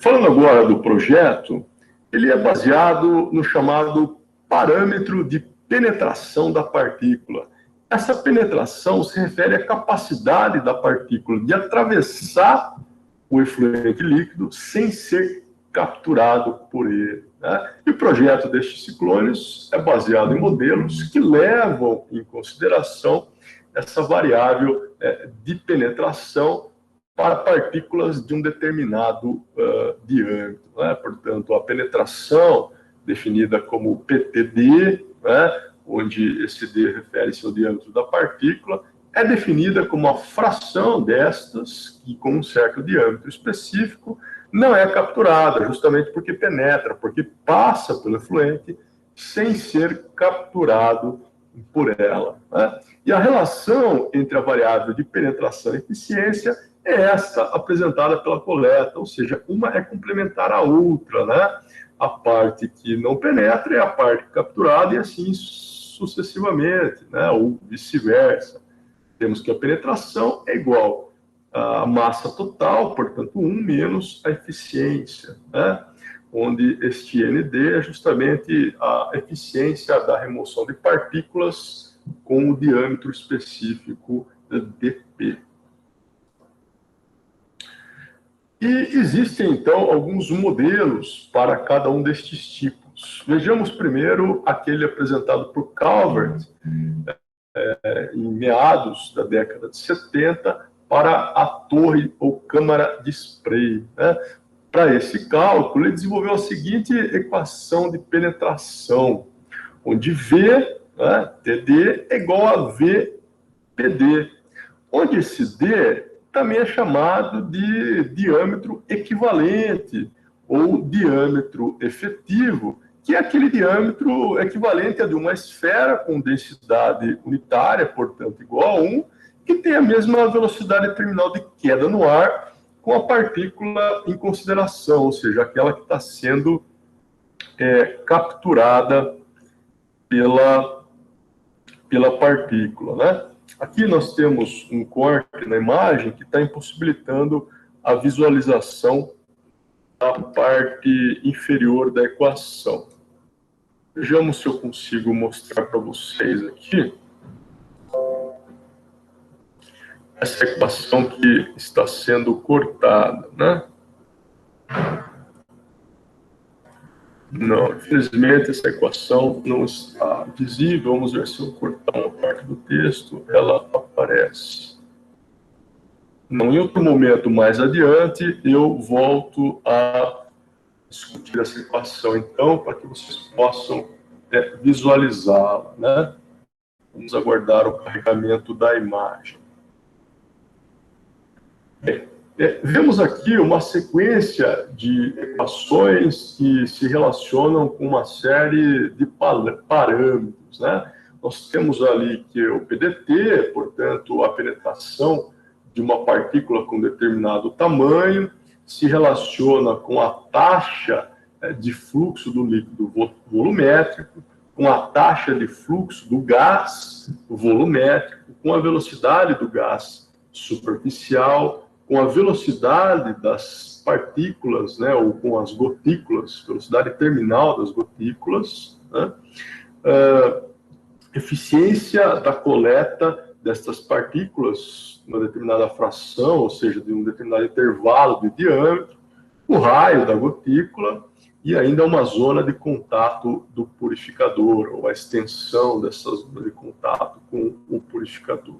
Falando agora do projeto, ele é baseado no chamado parâmetro de penetração da partícula. Essa penetração se refere à capacidade da partícula de atravessar o efluente líquido sem ser capturado por ele, né? E o projeto destes ciclones é baseado em modelos que levam em consideração essa variável de penetração para partículas de um determinado diâmetro, né? Portanto, a penetração, definida como PTD, né? Onde esse D refere-se ao diâmetro da partícula, é definida como a fração destas, que com um certo diâmetro específico, não é capturada, justamente porque penetra, porque passa pelo efluente sem ser capturado por ela, né? E a relação entre a variável de penetração e eficiência é essa apresentada pela coleta, ou seja, uma é complementar à outra, né? A parte que não penetra é a parte capturada e assim sucessivamente, né? Ou vice-versa. Temos que a penetração é igual à massa total, portanto, 1 menos a eficiência, né? Onde este ND é justamente a eficiência da remoção de partículas com o diâmetro específico dp. E existem, então, alguns modelos para cada um destes tipos. Vejamos primeiro aquele apresentado por Calvert, em meados da década de 70, para a torre ou câmara de spray, né? Para esse cálculo, ele desenvolveu a seguinte equação de penetração, onde V, né, TD, é igual a V, PD, onde esse D também é chamado de diâmetro equivalente, ou diâmetro efetivo, que é aquele diâmetro equivalente a de uma esfera com densidade unitária, portanto, igual a 1, que tem a mesma velocidade terminal de queda no ar, com a partícula em consideração, ou seja, aquela que está sendo capturada pela partícula, né? Aqui nós temos um corte na imagem que está impossibilitando a visualização da parte inferior da equação. Vejamos se eu consigo mostrar para vocês aqui essa equação que está sendo cortada, né? Não, infelizmente essa equação não está visível. Vamos ver se eu cortar uma parte do texto, ela aparece. Não, em outro momento mais adiante, eu volto a discutir essa equação, então, para que vocês possam visualizá-la, né? Vamos aguardar o carregamento da imagem. Vemos aqui uma sequência de equações que se relacionam com uma série de parâmetros, né? Nós temos ali que o PDT, portanto, a penetração de uma partícula com determinado tamanho, se relaciona com a taxa de fluxo do líquido volumétrico, com a taxa de fluxo do gás volumétrico, com a velocidade do gás superficial, com a velocidade das partículas, né, ou com as gotículas, velocidade terminal das gotículas, né? Eficiência da coleta destas partículas, uma determinada fração, ou seja, de um determinado intervalo de diâmetro, o raio da gotícula e ainda uma zona de contato do purificador, ou a extensão dessa zona de contato com o purificador.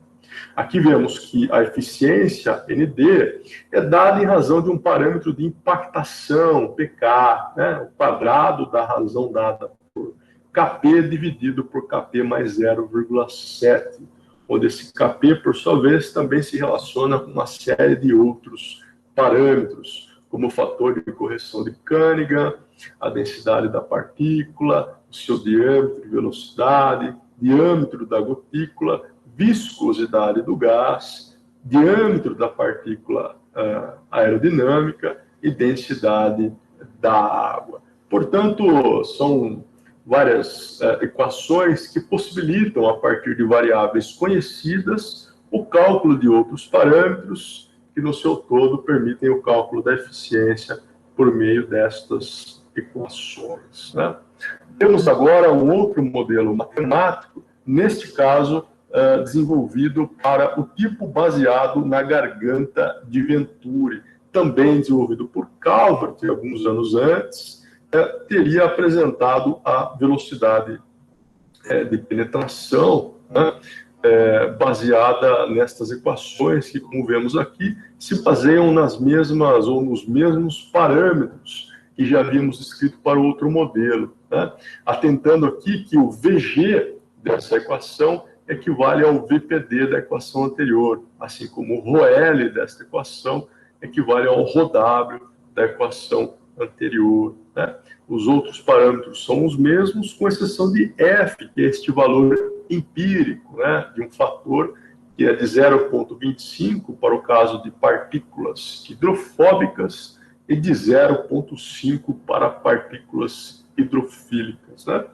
Aqui vemos que a eficiência, ND, é dada em razão de um parâmetro de impactação, PK, né? O quadrado da razão dada por Kp dividido por Kp mais 0,7, onde esse Kp, por sua vez, também se relaciona com uma série de outros parâmetros, como o fator de correção de Cunningham, a densidade da partícula, o seu diâmetro e velocidade, diâmetro da gotícula, viscosidade do gás, diâmetro da partícula aerodinâmica e densidade da água. Portanto, são várias equações que possibilitam, a partir de variáveis conhecidas, o cálculo de outros parâmetros que, no seu todo, permitem o cálculo da eficiência por meio destas equações, né? Temos agora um outro modelo matemático, neste caso, desenvolvido para o tipo baseado na garganta de Venturi, também desenvolvido por Calvert, alguns anos antes, teria apresentado a velocidade de penetração, né, baseada nestas equações que, como vemos aqui, se baseiam nas mesmas ou nos mesmos parâmetros que já havíamos escrito para o outro modelo, né? Atentando aqui que o VG dessa equação equivale ao VPD da equação anterior, assim como o ρL desta equação equivale ao ρW da equação anterior, né? Os outros parâmetros são os mesmos, com exceção de F, que é este valor empírico, né, de um fator que é de 0,25 para o caso de partículas hidrofóbicas e de 0,5 para partículas hidrofílicas, né?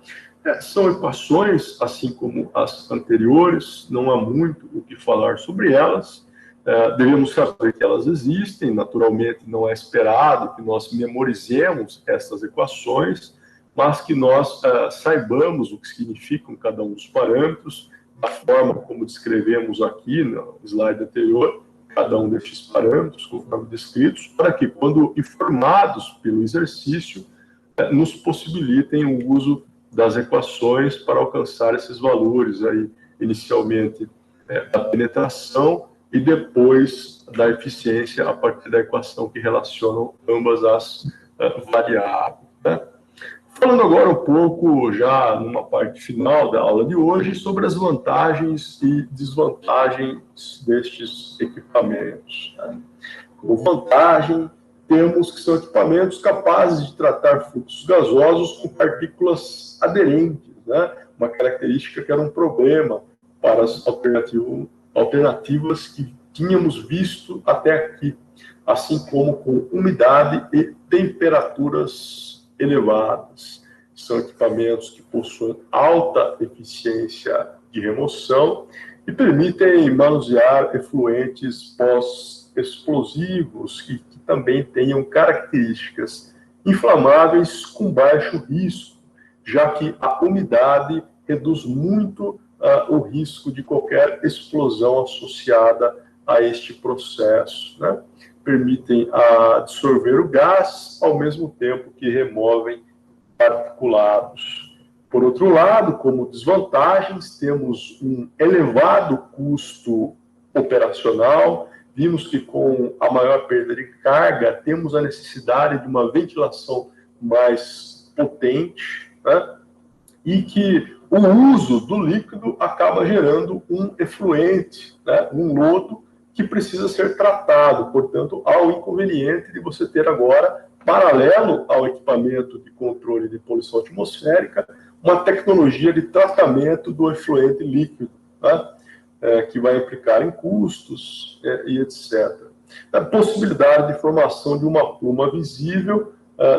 São equações, assim como as anteriores, não há muito o que falar sobre elas. Devemos saber que elas existem, naturalmente não é esperado que nós memorizemos essas equações, mas que nós saibamos o que significam cada um dos parâmetros, da forma como descrevemos aqui no slide anterior, cada um destes parâmetros, conforme descritos, para que, quando informados pelo exercício, nos possibilitem o uso das equações para alcançar esses valores aí, inicialmente da penetração e depois da eficiência a partir da equação que relacionam ambas as variáveis, né? Falando agora um pouco, já numa parte final da aula de hoje, sobre as vantagens e desvantagens destes equipamentos, né? Como vantagem, temos que são equipamentos capazes de tratar fluxos gasosos com partículas aderentes, né? Uma característica que era um problema para as alternativas que tínhamos visto até aqui, assim como com umidade e temperaturas elevadas. São equipamentos que possuem alta eficiência de remoção e permitem manusear efluentes pós-explosivos que também tenham características inflamáveis com baixo risco, já que a umidade reduz muito o risco de qualquer explosão associada a este processo, né? Permitem absorver o gás ao mesmo tempo que removem particulados. Por outro lado, como desvantagens, temos um elevado custo operacional. Vimos que com a maior perda de carga, temos a necessidade de uma ventilação mais potente, né? E que o uso do líquido acaba gerando um efluente, né? Um lodo que precisa ser tratado. Portanto, há o inconveniente de você ter agora, paralelo ao equipamento de controle de poluição atmosférica, uma tecnologia de tratamento do efluente líquido, né? Que vai implicar em custos e etc. A possibilidade de formação de uma pluma visível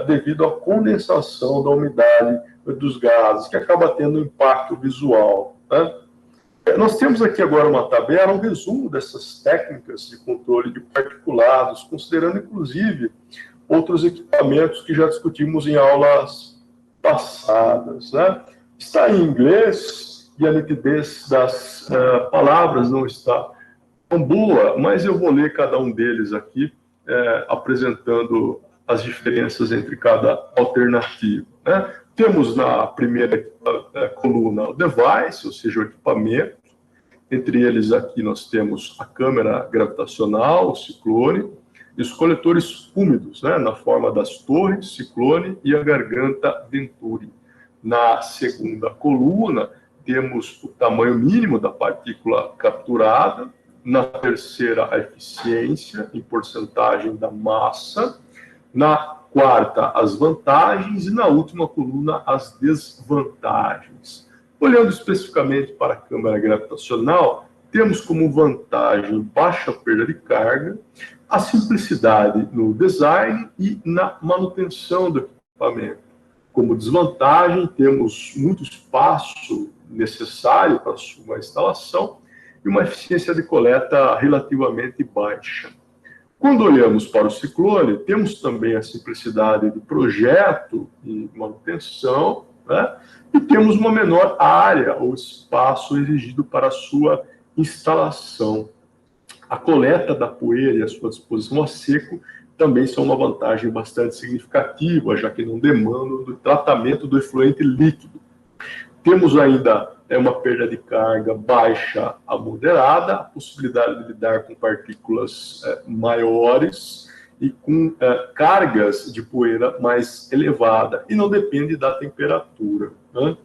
devido à condensação da umidade dos gases, que acaba tendo um impacto visual, né? Nós temos aqui agora uma tabela, um resumo dessas técnicas de controle de particulados, considerando inclusive outros equipamentos que já discutimos em aulas passadas, né? Está em inglês e a nitidez das palavras não está tão boa, mas eu vou ler cada um deles aqui, apresentando as diferenças entre cada alternativa, né? Temos na primeira coluna o device, ou seja, o equipamento. Entre eles aqui nós temos a câmera gravitacional, o ciclone, e os coletores úmidos, né, na forma das torres, ciclone, e a garganta Venturi. Na segunda coluna temos o tamanho mínimo da partícula capturada, na terceira a eficiência em porcentagem da massa, na quarta as vantagens e na última coluna as desvantagens. Olhando especificamente para a câmara gravitacional, temos como vantagem baixa perda de carga, a simplicidade no design e na manutenção do equipamento. Como desvantagem, temos muito espaço necessário para a sua instalação e uma eficiência de coleta relativamente baixa. Quando olhamos para o ciclone, temos também a simplicidade de projeto e manutenção, né? E temos uma menor área ou espaço exigido para a sua instalação. A coleta da poeira e a sua disposição a seco também são uma vantagem bastante significativa, já que não demandam do tratamento do efluente líquido. Temos ainda uma perda de carga baixa a moderada, a possibilidade de lidar com partículas maiores e com cargas de poeira mais elevada, e não depende da temperatura, né?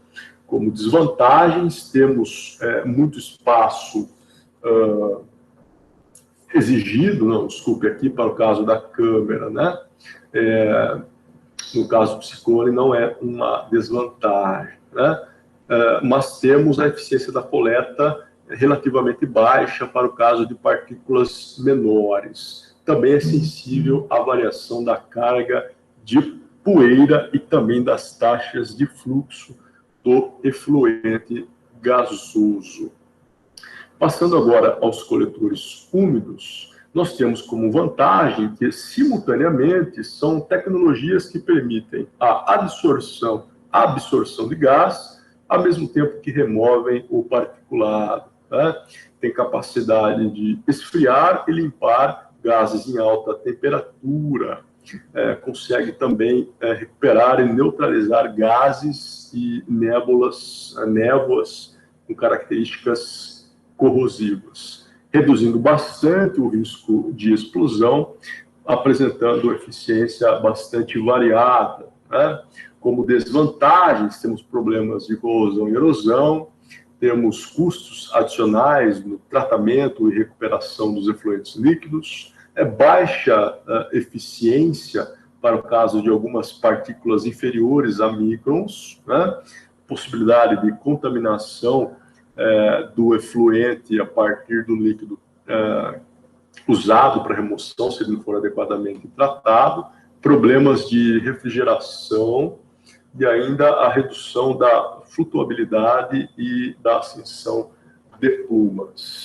Como desvantagens, temos muito espaço exigido, não, desculpe, aqui para o caso da câmera, né? No caso do ciclone, não é uma desvantagem, né? Mas temos a eficiência da coleta relativamente baixa para o caso de partículas menores. Também é sensível à variação da carga de poeira e também das taxas de fluxo do efluente gasoso. Passando agora aos coletores úmidos, nós temos como vantagem que, simultaneamente, são tecnologias que permitem a absorção de gás, ao mesmo tempo que removem o particulado, né? Tem capacidade de esfriar e limpar gases em alta temperatura, consegue também recuperar e neutralizar gases e névoas com características corrosivas, reduzindo bastante o risco de explosão, apresentando eficiência bastante variada, né? Como desvantagens, temos problemas de corrosão e erosão, temos custos adicionais no tratamento e recuperação dos efluentes líquidos, baixa eficiência para o caso de algumas partículas inferiores a microns, né? Possibilidade de contaminação do efluente a partir do líquido usado para remoção, se ele não for adequadamente tratado, problemas de refrigeração e ainda a redução da flutuabilidade e da ascensão de plumas.